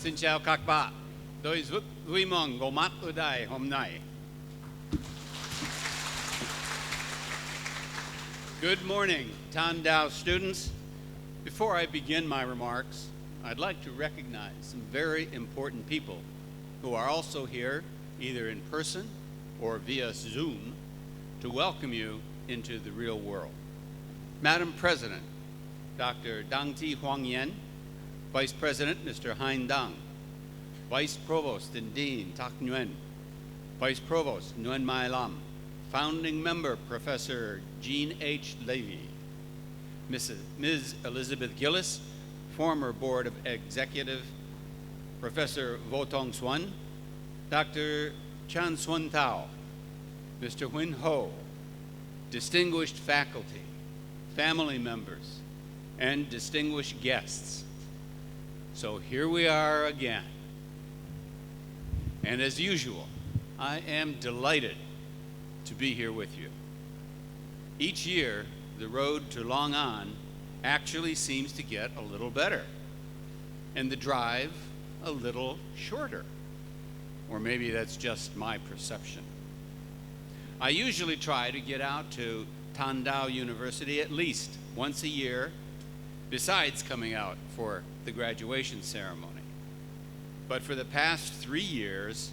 Xin chào các bạn. Tôi rất vui mừng có mặt ở đây hôm nay. Good morning, Tandao students. Before I begin my remarks, I'd like to recognize some very important people who are also here, either in person or via Zoom, to welcome you into the real world. Madam President, Dr. Dang Thi Huang Yen, Vice President, Mr. Hein Dang, Vice Provost and Dean Tak Nguyen, Vice Provost Nguyen Mai Lam, Founding Member Professor Jean H. Levy, Ms. Elizabeth Gillis, former Board of Executive, Professor Vo Tong Xuan, Dr. Chan Xuan Tao, Mr. Huyn Ho, distinguished faculty, family members, and distinguished guests. So here we are again. And as usual, I am delighted to be here with you. Each year, the road to Long An actually seems to get a little better, and the drive a little shorter. Or maybe that's just my perception. I usually try to get out to Tandao University at least once a year, besides coming out for the graduation ceremony. But for the past 3 years,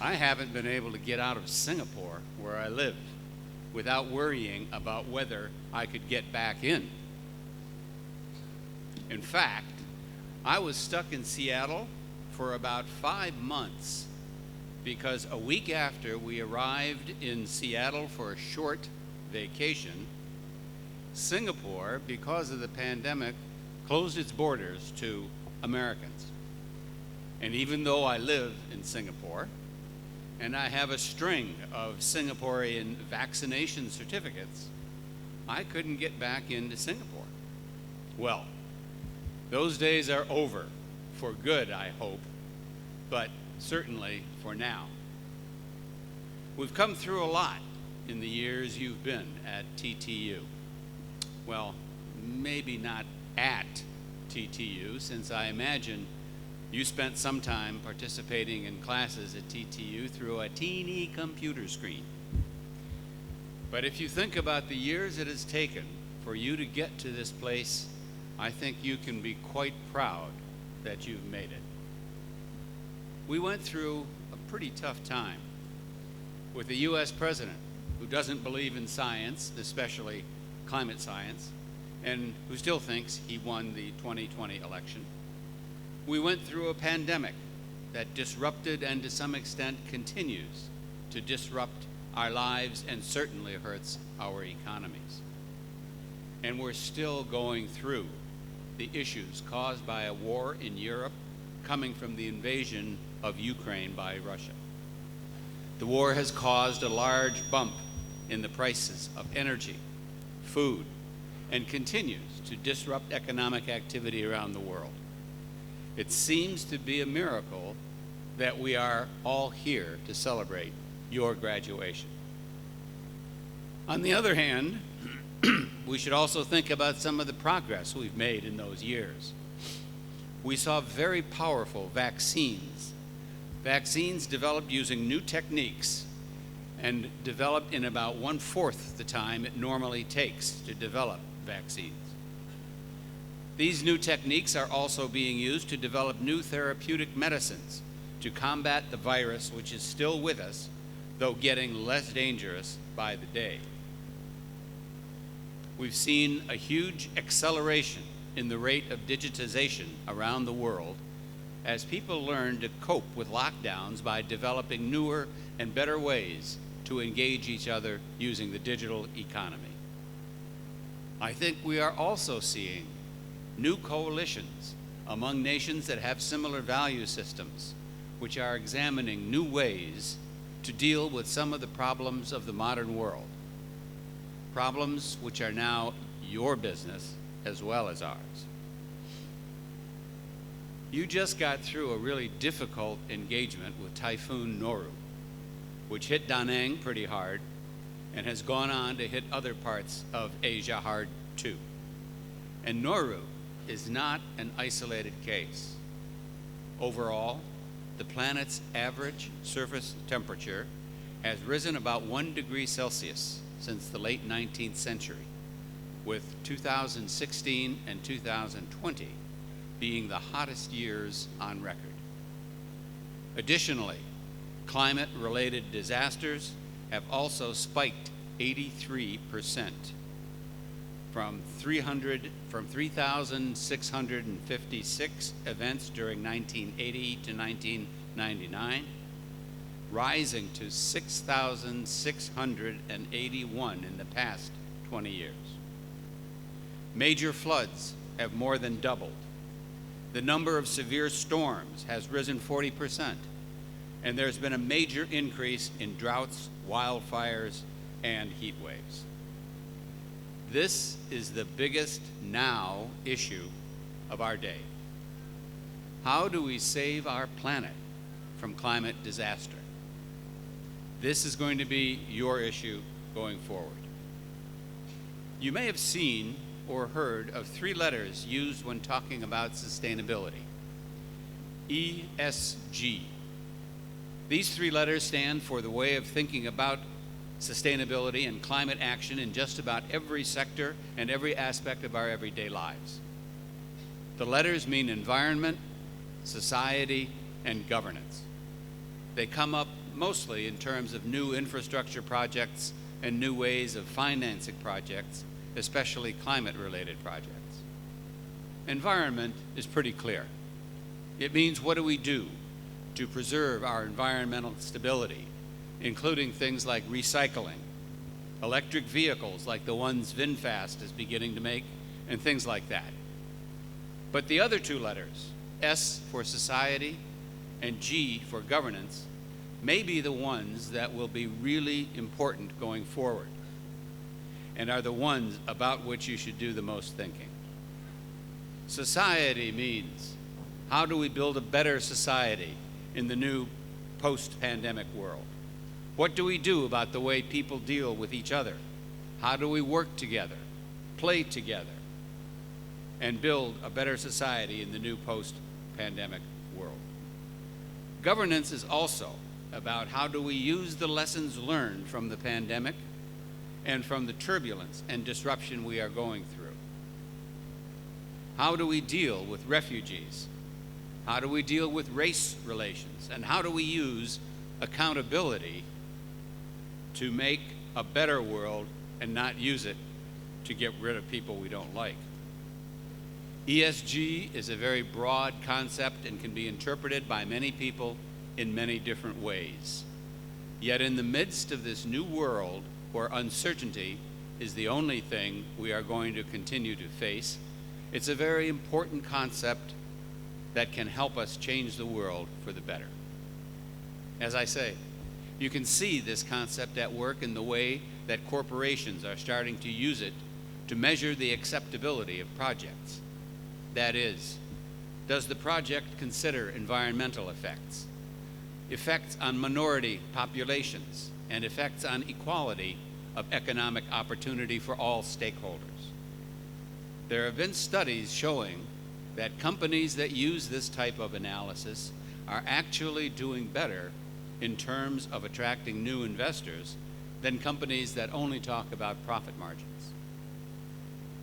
I haven't been able to get out of Singapore, where I live, without worrying about whether I could get back in. In fact, I was stuck in Seattle for about 5 months because a week after we arrived in Seattle for a short vacation, Singapore, because of the pandemic, closed its borders to Americans. And even though I live in Singapore, and I have a string of Singaporean vaccination certificates, I couldn't get back into Singapore. Well, those days are over, for good, I hope, but certainly for now. We've come through a lot in the years you've been at TTU. Well, maybe not at TTU, since I imagine you spent some time participating in classes at TTU through a teeny computer screen. But if you think about the years it has taken for you to get to this place, I think you can be quite proud that you've made it. We went through a pretty tough time with a US president who doesn't believe in science, especially climate science, and who still thinks he won the 2020 election. We went through a pandemic that disrupted and to some extent continues to disrupt our lives and certainly hurts our economies. And we're still going through the issues caused by a war in Europe coming from the invasion of Ukraine by Russia. The war has caused a large bump in the prices of energy, food, and continues to disrupt economic activity around the world. It seems to be a miracle that we are all here to celebrate your graduation. On the other hand, we should also think about some of the progress we've made in those years. We saw very powerful vaccines developed using new techniques and developed in about 1/4 the time it normally takes to develop vaccines. These new techniques are also being used to develop new therapeutic medicines to combat the virus, which is still with us, though getting less dangerous by the day. We've seen a huge acceleration in the rate of digitization around the world as people learn to cope with lockdowns by developing newer and better ways to engage each other using the digital economy. I think we are also seeing new coalitions among nations that have similar value systems, which are examining new ways to deal with some of the problems of the modern world, problems which are now your business as well as ours. You just got through a really difficult engagement with Typhoon Noru, which hit Da Nang pretty hard and has gone on to hit other parts of Asia hard too. And Noru is not an isolated case. Overall, the planet's average surface temperature has risen about 1 degree Celsius since the late 19th century, with 2016 and 2020 being the hottest years on record. Additionally, climate-related disasters have also spiked 83% from 3,656 events during 1980 to 1999, rising to 6,681 in the past 20 years. Major floods have more than doubled. The number of severe storms has risen 40%, and there's been a major increase in droughts, wildfires, and heat waves. This is the biggest now issue of our day. How do we save our planet from climate disaster? This is going to be your issue going forward. You may have seen or heard of 3 letters used when talking about sustainability. ESG. These 3 letters stand for the way of thinking about sustainability and climate action in just about every sector and every aspect of our everyday lives. The letters mean environment, society, and governance. They come up mostly in terms of new infrastructure projects and new ways of financing projects, especially climate-related projects. Environment is pretty clear. It means what do we do to preserve our environmental stability, including things like recycling, electric vehicles like the ones VinFast is beginning to make, and things like that. But the other 2 letters, S for society and G for governance, may be the ones that will be really important going forward and are the ones about which you should do the most thinking. Society means, how do we build a better society in the new post-pandemic world? What do we do about the way people deal with each other? How do we work together, play together, and build a better society in the new post-pandemic world? Governance is also about how do we use the lessons learned from the pandemic and from the turbulence and disruption we are going through. How do we deal with refugees? How do we deal with race relations? And how do we use accountability to make a better world and not use it to get rid of people we don't like? ESG is a very broad concept and can be interpreted by many people in many different ways. Yet in the midst of this new world where uncertainty is the only thing we are going to continue to face, it's a very important concept that can help us change the world for the better. As I say, you can see this concept at work in the way that corporations are starting to use it to measure the acceptability of projects. That is, does the project consider environmental effects, effects on minority populations, and effects on equality of economic opportunity for all stakeholders? There have been studies showing that companies that use this type of analysis are actually doing better in terms of attracting new investors than companies that only talk about profit margins.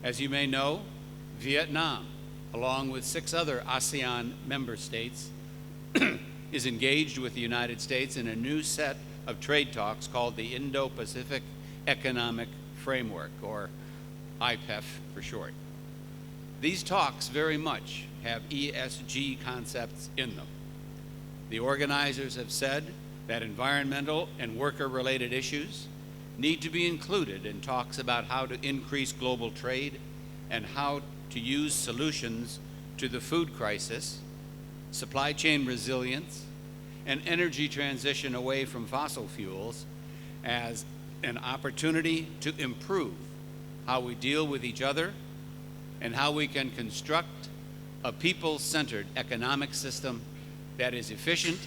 As you may know, Vietnam, along with 6 other ASEAN member states, is engaged with the United States in a new set of trade talks called the Indo-Pacific Economic Framework, or IPEF for short. These talks very much have ESG concepts in them. The organizers have said that environmental and worker-related issues need to be included in talks about how to increase global trade and how to use solutions to the food crisis, supply chain resilience, and energy transition away from fossil fuels as an opportunity to improve how we deal with each other and how we can construct a people-centered economic system that is efficient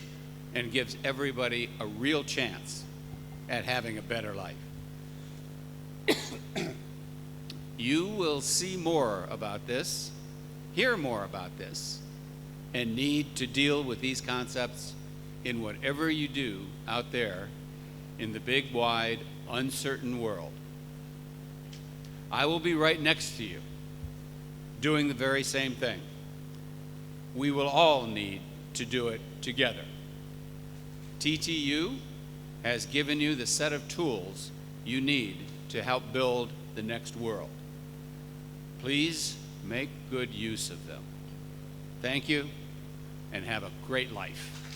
and gives everybody a real chance at having a better life. You will see more about this, hear more about this, and need to deal with these concepts in whatever you do out there in the big, wide, uncertain world. I will be right next to you, doing the very same thing. We will all need to do it together. TTU has given you the set of tools you need to help build the next world. Please make good use of them. Thank you, and have a great life.